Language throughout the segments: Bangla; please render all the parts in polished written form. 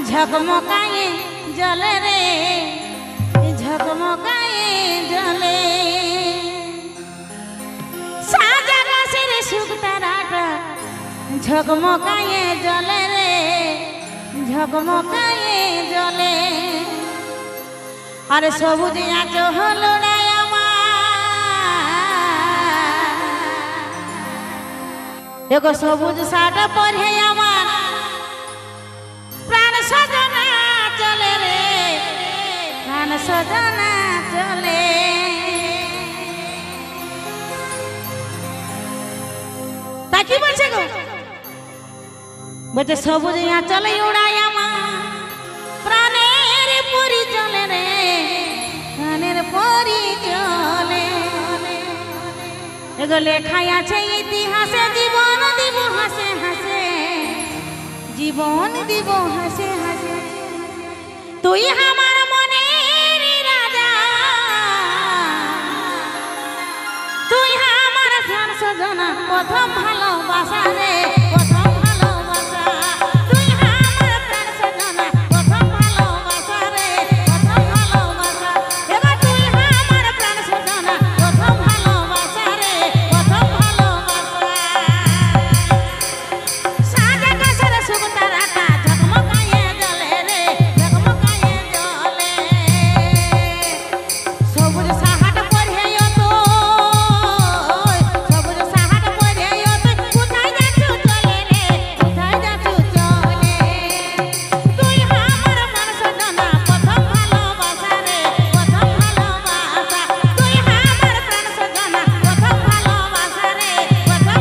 ঝকমকায়ে জলে রে ঝকমকায়ে জলে সাজা গাছের শুকতারাটা ঝকমকায়ে জলে রে ঝকমকায়ে জলে আরে সবুজ আঁচো হলো এগো সবুজ শাড়ি পরে আমার প্রাণ সজনা চলে রে প্রাণ সজনা চলে তা কি বলছে গো বলছে সবুজ চলে উড়াই আমার প্রাণের পরি চলে রে প্রাণের পরি চলে এগো লেখাই আছে ইতিহাসে জীবন দিব হাসে হাসে জীবন দিব হাসে হাসে তুই আমার মনের রাজা তুই আমার প্রাণ সজনা প্রথম ভালোবাসা রে প্রথম ভালোবাসা তুই আমার প্রাণ সজনা প্রথম ভালোবাসা রে প্রথম ভালোবাসা এবার তুই আমার প্রাণ সজনা প্রথম ভালোবাসা রে প্রথম ভালোবাসা সাজা গাছের শুকতারাটা ঝকমকায়ে জলে রে ঝকমকায়ে জলে সবুজ সাহাট পরিয়ে তো সবুজ সাহাট পরিয়ে তো কোথায় যাচ্ছু চলে রে কোথায় যাচ্ছু চলে তুই আমার প্রাণ সজনা প্রথম ভালোবাসা রে প্রথম ভালোবাসা তুই আমার প্রাণ সজনা প্রথম ভালোবাসা রে প্রথম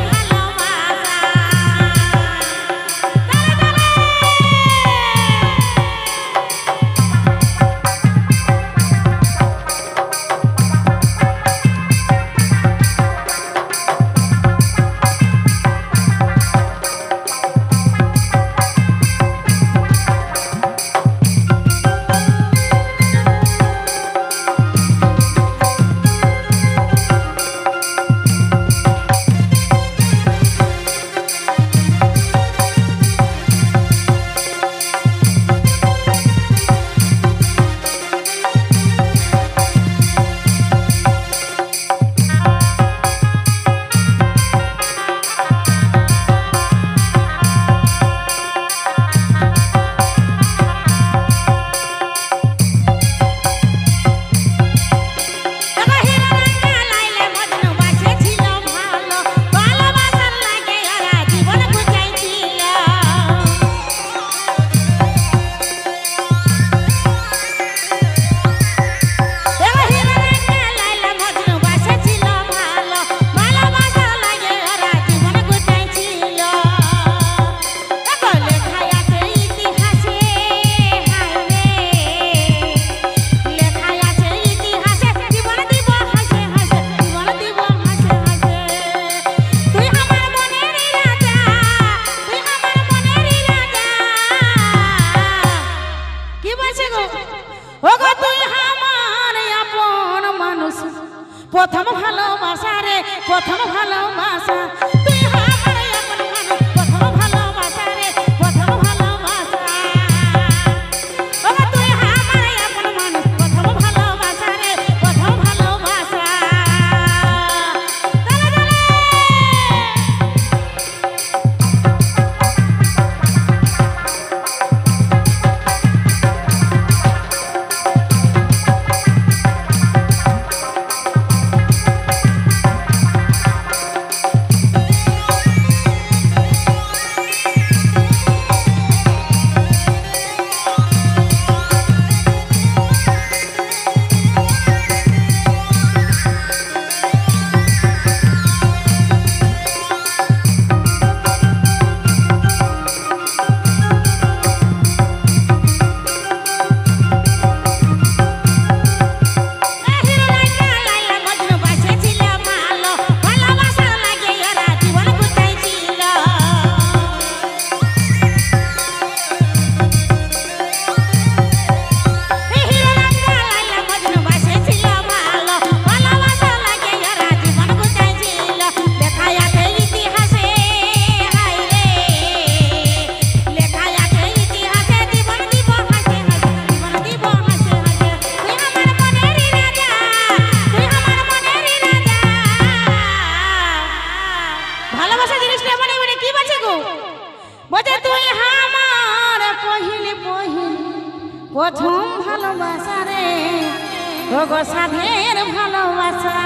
প্রথম ভালোবাসা রে প্রথম ভালোবাসা তুই আমার আপন মানুষ প্রথম ভালোবাসা রে প্রথম ভালোবাসা তুই আমার আপন মানুষ প্রথম ভালোবাসা রে প্রথম ভালোবাসা বলছে তুই আমার পহিলি প্রথম ভালোবাসা রে, ওগো সাধের ভালোবাসা।